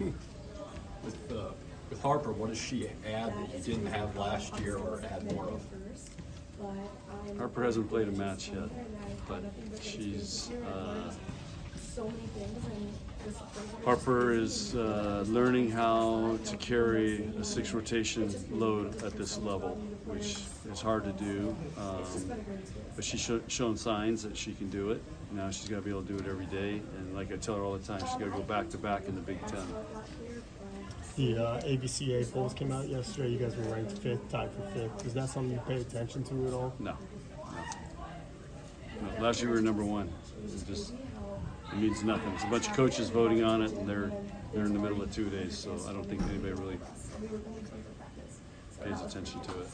With Harper, what does she add that you didn't have last year or add more of? Harper hasn't played a match yet, but Harper is learning how to carry a 6 rotation load at this level, which is hard to do. But she's shown signs that she can do it. Now she's got to be able to do it every day. And like I tell her all the time, she's got to go back to back in the Big Ten. The ABCA polls came out yesterday. You guys were ranked 5th, tied for 5th. Is that something you pay attention to at all? No. Last year we were number 1. It means nothing. It's a bunch of coaches voting on it, and they're in the middle of 2 days. So I don't think anybody really pays attention to it.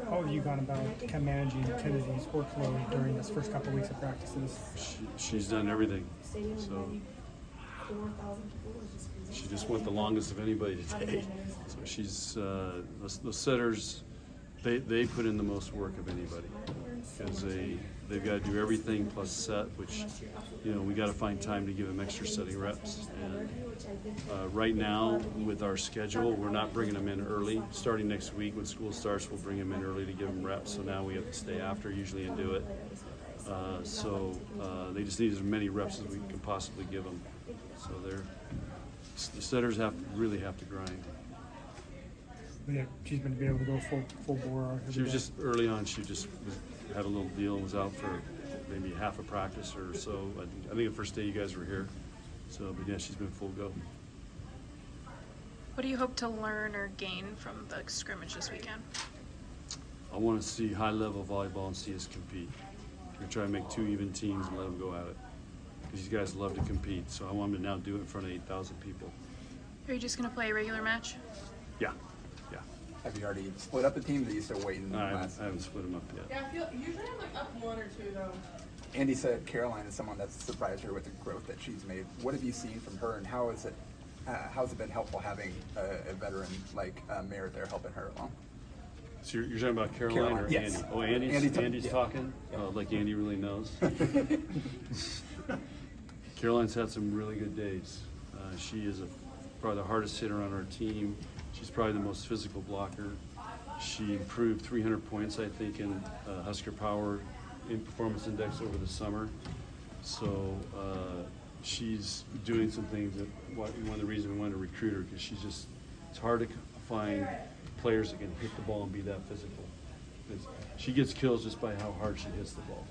How have you gone about kind of managing Kennedy's workload during this first couple of weeks of practices? She's done everything. So she just went the longest of anybody today. So she's the setters. They put in the most work of anybody because they've got to do everything plus set, which we got to find time to give them extra setting reps. And right now with our schedule, we're not bringing them in early. Starting next week when school starts, we'll bring them in early to give them reps. So now we have to stay after usually and do it. So they just need as many reps as we can possibly give them. So the setters really have to grind. But yeah, she's been able to go full bore. She was just early on. She just had a little deal and was out for maybe half a practice or so. I think the first day you guys were here. So, but yeah, she's been full go. What do you hope to learn or gain from the scrimmage this weekend? I want to see high-level volleyball and see us compete. We're going to try to make 2 even teams and let them go at it. These guys love to compete, so I want them to now do it in front of 8,000 people. Are you just going to play a regular match? Yeah. Have you already split up the teams, or are you still waiting? No, I haven't split them up yet. Yeah, usually I'm like up 1 or 2 though. Andy said Caroline is someone that's surprised her with the growth that she's made. What have you seen from her, and how's it been helpful having a veteran like Merritt there helping her along? So you're talking about Caroline or yes. Andy? Oh, Andy's talking? Yeah. Oh, like Andy really knows. Caroline's had some really good days. She is probably the hardest hitter on our team. She's probably the most physical blocker. She improved 300 points, I think, in Husker Power in Performance Index over the summer. So she's doing some things that one of the reasons we wanted to recruit her, because it's hard to find players that can hit the ball and be that physical. She gets kills just by how hard she hits the ball.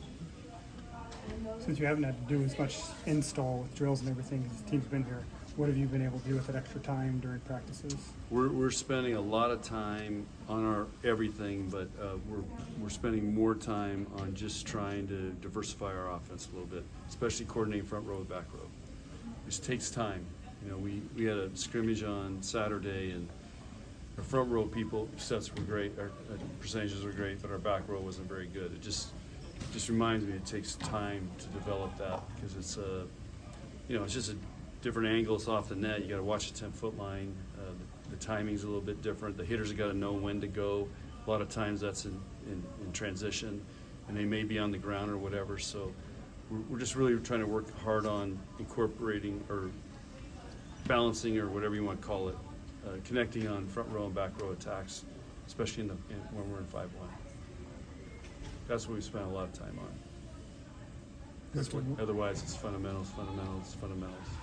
Since you haven't had to do as much install with drills and everything as the team's been here, what have you been able to do with that extra time during practices? We're spending a lot of time on our everything, but we're spending more time on just trying to diversify our offense a little bit, especially coordinating front row and back row, which takes time. We had a scrimmage on Saturday, and our front row sets were great, our percentages were great, but our back row wasn't very good. It just reminds me it takes time to develop that, because it's it's just a different angles off the net. You got to watch the 10-foot line. The timing's a little bit different. The hitters have got to know when to go. A lot of times that's in transition, and they may be on the ground or whatever. So we're just really trying to work hard on incorporating or balancing, or whatever you want to call it, connecting on front row and back row attacks, especially when we're in 5-1. That's what we spent a lot of time on. Otherwise, it's fundamentals.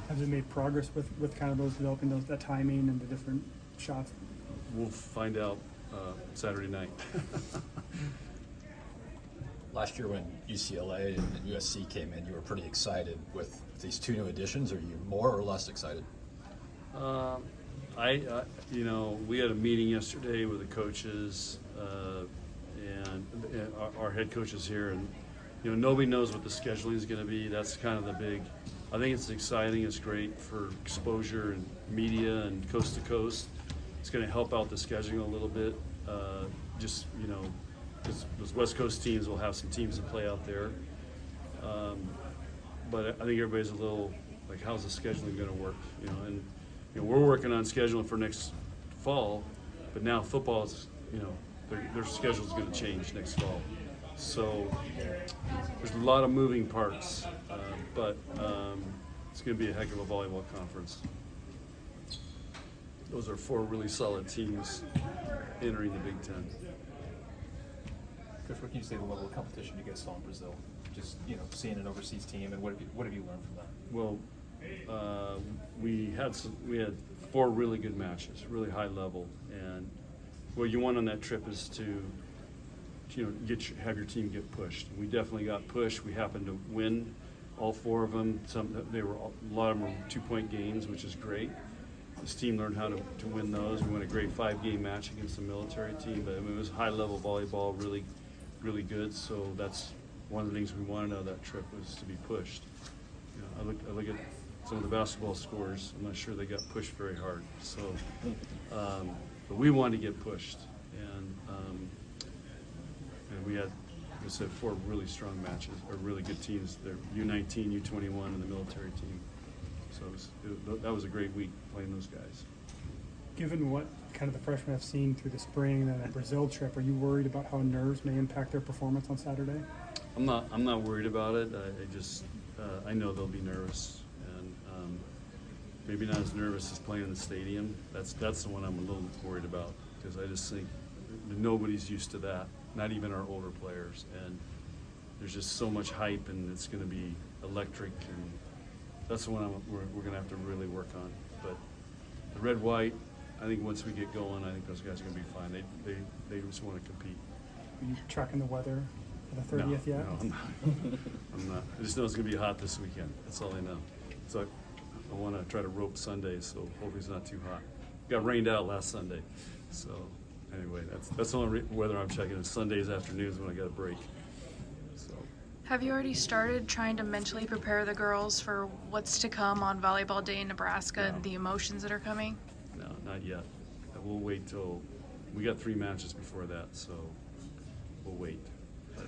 Have they made progress with kind of those developing that timing and the different shots? We'll find out Saturday night. Last year when UCLA and USC came in, you were pretty excited with these 2 new additions. Are you more or less excited? We had a meeting yesterday with the coaches and our head coaches here, and nobody knows what the scheduling is going to be. That's kind of the big. I think it's exciting. It's great for exposure and media and coast to coast. It's going to help out the scheduling a little bit. Because those West Coast teams will have some teams that play out there. But I think everybody's a little like, how's the scheduling going to work? We're working on scheduling for next fall, but now football is, their schedule is going to change next fall. So there's a lot of moving parts, but It's going to be a heck of a volleyball conference. Those are 4 really solid teams entering the Big Ten. Coach, what can you say the level of competition you guys saw in Brazil? Just, you know, seeing an overseas team, and what have you learned from that? Well, we had 4 really good matches, really high level, and what you want on that trip is to, you know, have your team get pushed. We definitely got pushed. We happened to win all 4 of them. A lot of them were 2-point games, which is great. This team learned how to win those. We won a great 5-game match against a military team, but I mean, it was high-level volleyball, really, really good. So that's one of the things we wanted out of that trip, was to be pushed. You know, I look at some of the basketball scores. I'm not sure they got pushed very hard. So, but we wanted to get pushed, and we had, like I said, 4 really strong matches, or really good teams. They're U19, U21, and the military team. So that was a great week playing those guys. Given what kind of the freshmen have seen through the spring and that Brazil trip, are you worried about how nerves may impact their performance on Saturday? I'm not worried about it. I know they'll be nervous, and maybe not as nervous as playing in the stadium. That's the one I'm a little worried about, because I just think nobody's used to that, not even our older players, and there's just so much hype, and it's going to be electric, and that's the one we're going to have to really work on. But the Red-White, I think once we get going, I think those guys are going to be fine. They just want to compete. Are you tracking the weather for the 30th yet? No, I'm not. I just know it's going to be hot this weekend. That's all I know. So I want to try to rope Sunday, so hopefully it's not too hot. Got rained out last Sunday. So anyway, that's the only weather I'm checking. Is Sundays afternoons when I got a break. So. Have you already started trying to mentally prepare the girls for what's to come on volleyball day in Nebraska and the emotions that are coming? No, not yet. We'll wait till we got 3 matches before that, so we'll wait. But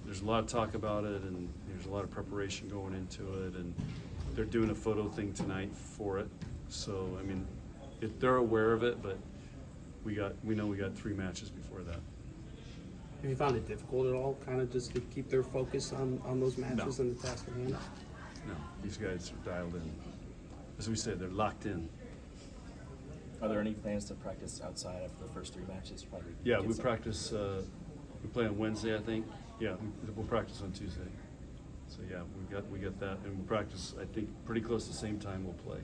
there's a lot of talk about it, and there's a lot of preparation going into it, and they're doing a photo thing tonight for it. So I mean, they're aware of it, but we know we got 3 matches before that. Have you found it difficult at all, kind of just to keep their focus on those matches and the task at hand? No, these guys are dialed in. As we said, they're locked in. Are there any plans to practice outside of the first 3 matches? Probably. Yeah, we practice. We play on Wednesday, I think. Yeah, we'll practice on Tuesday. So yeah, we got that, and we'll practice. I think pretty close to the same time we'll play.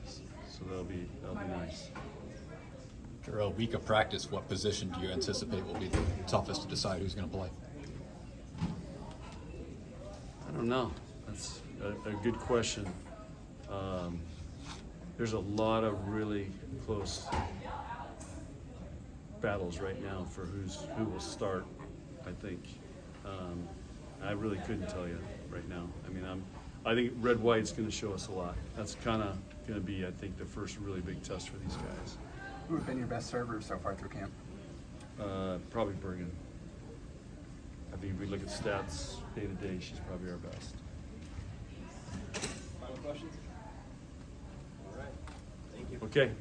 So that'll be nice. After a week of practice, what position do you anticipate will be the toughest to decide who's going to play? I don't know. That's a good question. There's a lot of really close battles right now for who will start, I think. I really couldn't tell you right now. I mean, I think Red-White's going to show us a lot. That's kind of going to be, I think, the first really big test for these guys. Who have been your best servers so far through camp? Probably Bergen. I think if we look at stats day to day, she's probably our best. Final questions? All right. Thank you. Okay.